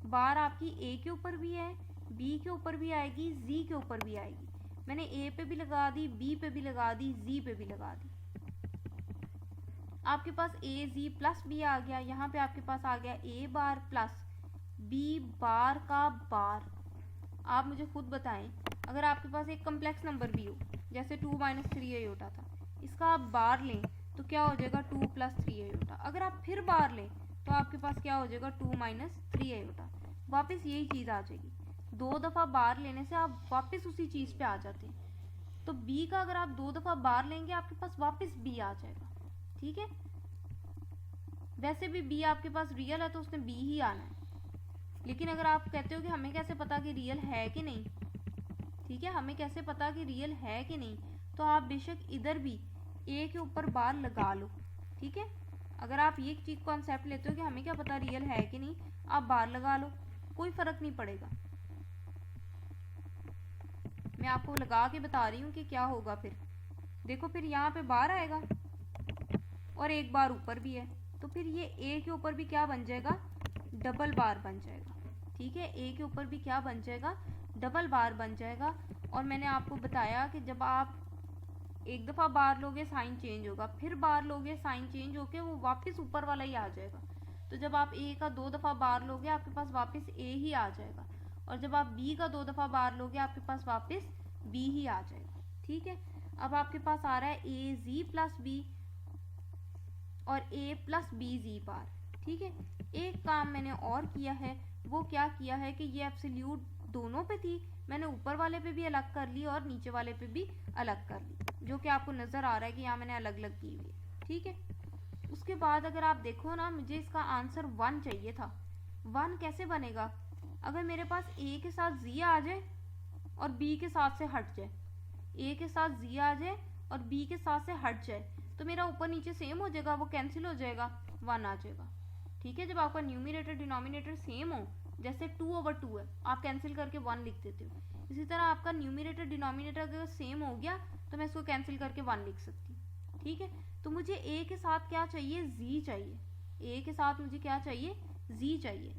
बार आपकी ए के ऊपर भी है, बी के ऊपर भी आएगी, जी के ऊपर भी आएगी। मैंने ए पे भी लगा दी, बी पे भी लगा दी, जी पे भी लगा दी। आपके पास ए जी प्लस बी आ गया, यहाँ पे आपके पास आ गया ए बार प्लस बी बार का बार। आप मुझे खुद बताएं, अगर आपके पास एक कम्प्लेक्स नंबर भी हो, जैसे 2 - 3 आयोटा था, इसका आप बार लें तो क्या हो जाएगा 2 + 3 आयोटा। अगर आप फिर बार लें तो आपके पास क्या हो जाएगा 2 - 3 आयोटा। वापस यही चीज़ आ जाएगी। 2 दफ़ा बार लेने से आप वापस उसी चीज़ पे आ जाते हैं। तो बी का अगर आप 2 दफ़ा बार लेंगे आपके पास वापस बी आ जाएगा। ठीक है, वैसे भी बी आपके पास रियल है तो उसने बी ही आना है। लेकिन अगर आप कहते हो कि हमें कैसे पता कि रियल है कि नहीं, ठीक है, हमें कैसे पता कि रियल है कि नहीं, तो आप बेशक इधर भी ए के ऊपर बार लगा लो। ठीक है, अगर आप ये चीज़ कॉन्सेप्ट लेते हो कि हमें क्या पता रियल है कि नहीं, आप बार लगा लो, कोई फ़र्क नहीं पड़ेगा। मैं आपको लगा के बता रही हूँ कि क्या होगा। फिर देखो, फिर यहाँ पे बार आएगा और एक बार ऊपर भी है, तो फिर ये ए के ऊपर भी क्या बन जाएगा, डबल बार बन जाएगा। ठीक है, ए के ऊपर भी क्या बन जाएगा, डबल बार बन जाएगा। और मैंने आपको बताया कि जब आप एक दफ़ा बार लोगे साइन चेंज होगा, फिर बार लोगे साइन चेंज होके वो वापस ऊपर वाला ही आ जाएगा। तो जब आप ए का 2 दफ़ा बार लोगे आपके पास वापस ए ही आ जाएगा, और जब आप बी का 2 दफ़ा बार लोगे आपके पास वापस बी ही आ जाएगा। ठीक है, अब आपके पास आ रहा है ए जी प्लस बी और ए प्लस बी जी बार। ठीक है, एक काम मैंने और किया है, वो क्या किया है कि ये एब्सोल्यूट दोनों पे थी, मैंने ऊपर वाले पे भी अलग कर ली और नीचे वाले पे भी अलग कर ली, जो कि आपको नज़र आ रहा है कि यहाँ मैंने अलग अलग की हुई है। ठीक है, उसके बाद अगर आप देखो ना, मुझे इसका आंसर 1 चाहिए था। 1 कैसे बनेगा, अगर मेरे पास ए के साथ जी आ जाए और बी के साथ से हट जाए, ए के साथ जी आ जाए और बी के साथ से हट जाए, तो मेरा ऊपर नीचे सेम हो जाएगा, वो कैंसिल हो जाएगा, 1 आ जाएगा। ठीक है, जब आपका न्यूमरेटर डिनोमिनेटर सेम हो, जैसे 2/2 है, आप कैंसिल करके 1 लिख देते हो, इसी तरह आपका न्यूमरेटर डिनोमिनेटर अगर सेम हो गया तो मैं इसको कैंसिल करके 1 लिख सकती हूँ। ठीक है, तो मुझे ए के साथ क्या चाहिए, जी चाहिए। ए के साथ मुझे क्या चाहिए, जी चाहिए।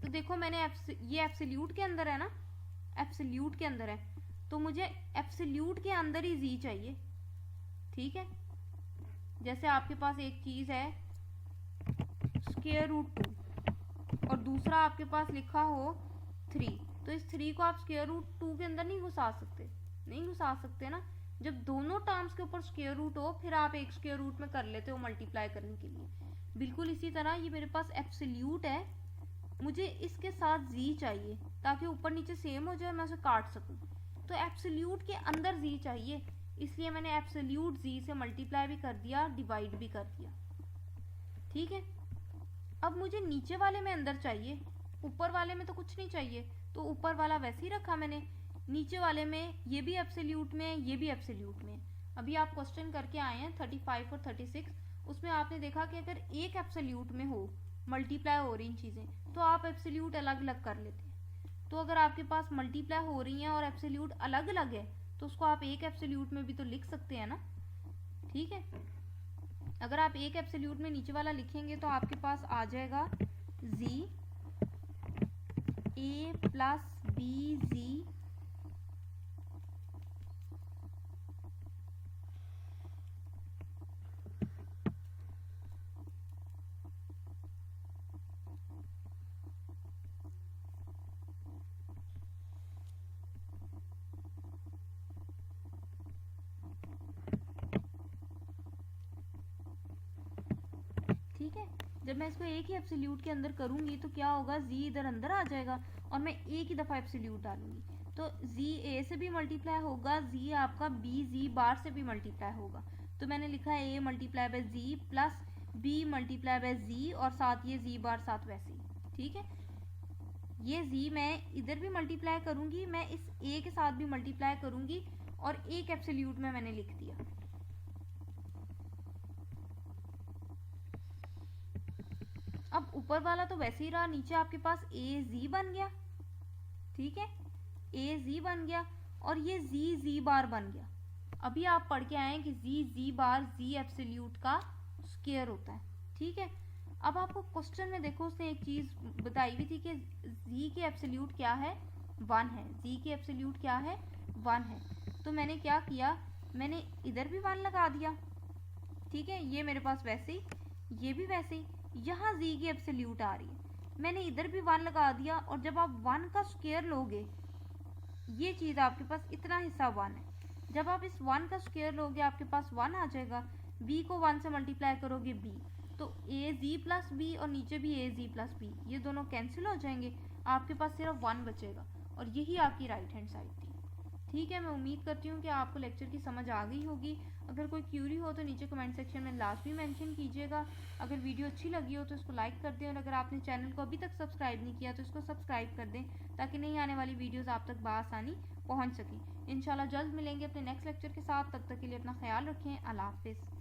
तो देखो, मैंने ये एब्सोल्यूट के अंदर है ना, एब्सोल्यूट के अंदर है, तो मुझे एब्सोल्यूट के अंदर ही जी चाहिए। ठीक है, जैसे आपके पास एक चीज़ है √2 और दूसरा आपके पास लिखा हो 3, तो इस 3 को आप √2 के अंदर नहीं घुसा सकते, नहीं घुसा सकते ना। जब दोनों टर्म्स के ऊपर स्क्वायर रूट हो फिर आप एक स्क्वायर रूट में कर लेते हो मल्टीप्लाई करने के लिए। बिल्कुल इसी तरह ये मेरे पास एब्सोल्यूट है, मुझे इसके साथ जी चाहिए ताकि ऊपर नीचे सेम हो जाए, मैं उसे काट सकूं। तो एब्सोल्यूट के अंदर जी चाहिए, इसलिए मैंने एब्सोल्यूट जी से मल्टीप्लाई भी कर दिया, डिवाइड भी कर दिया। ठीक है, अब मुझे नीचे वाले में अंदर चाहिए, ऊपर वाले में तो कुछ नहीं चाहिए, तो ऊपर वाला वैसे ही रखा मैंने, नीचे वाले में ये भी एब्सोल्यूट में, ये भी एब्सोल्यूट में। अभी आप क्वेश्चन करके आए हैं 35 और 36, उसमें आपने देखा कि अगर एक एब्सोल्यूट में हो, मल्टीप्लाई हो रही चीज़ें, तो आप एब्सोल्यूट अलग अलग कर लेते हैं। तो अगर आपके पास मल्टीप्लाई हो रही हैं और एब्सोल्यूट अलग अलग है तो उसको आप एक एब्सोल्यूट में भी तो लिख सकते हैं ना। ठीक है, अगर आप एक एब्सोल्यूट में नीचे वाला लिखेंगे तो आपके पास आ जाएगा जी ए प्लस बी जी ठीक है, जब मैं इसको एक ही एब्सोल्यूट के अंदर करूंगी तो क्या होगा, जी इधर अंदर आ जाएगा और मैं एक ही दफ़ा एब्सोल्यूट डालूंगी, तो जी ए से भी मल्टीप्लाई होगा, जी आपका बी जी बार से भी मल्टीप्लाई होगा। तो मैंने लिखा है A multiply by G plus B multiply by G और साथ ये जी बार साथ वैसे ही। ठीक है, ये जी मैं इधर भी मल्टीप्लाई करूंगी, मैं इस ए के साथ भी मल्टीप्लाई करूंगी और एक एब्सोल्यूट में मैंने लिख दिया। अब ऊपर वाला तो वैसे ही रहा, नीचे आपके पास ए जी बन गया। ठीक है, ए जी बन गया और ये जी जी बार बन गया। अभी आप पढ़ के आए कि जी जी बार जी एब्सोल्यूट का स्क्वायर होता है, ठीक है। अब आपको क्वेश्चन में देखो उसने एक चीज़ बताई हुई थी कि z की एब्सोल्यूट क्या है, 1 है। z की एब्सोल्यूट क्या है, 1 है। तो मैंने क्या किया, मैंने इधर भी 1 लगा दिया, ठीक है। ये मेरे पास वैसे ही, ये भी वैसे ही, यहाँ z की एब्सोल्यूट आ रही है, मैंने इधर भी 1 लगा दिया। और जब आप 1 का स्क्वायर लोगे, ये चीज़ आपके पास इतना हिस्सा 1 है, जब आप इस 1 का स्क्वायर लोगे आपके पास 1 आ जाएगा। b को 1 से मल्टीप्लाई करोगे b, तो a z प्लस b और नीचे भी a z प्लस b, ये दोनों कैंसिल हो जाएंगे, आपके पास सिर्फ 1 बचेगा। और यही आपकी राइट हैंड साइड थी, ठीक है। मैं उम्मीद करती हूँ कि आपको लेक्चर की समझ आ गई होगी। अगर कोई क्यूरी हो तो नीचे कमेंट सेक्शन में लाजमी मेंशन कीजिएगा। अगर वीडियो अच्छी लगी हो तो इसको लाइक कर दें, और अगर आपने चैनल को अभी तक सब्सक्राइब नहीं किया तो इसको सब्सक्राइब कर दें, ताकि नई आने वाली वीडियोज़ आप तक बआसानी पहुँच सकें। इंशाल्लाह जल्द मिलेंगे अपने नेक्स्ट लेक्चर के साथ, तब तक के लिए अपना ख्याल रखें। अल्लाह हाफिज़।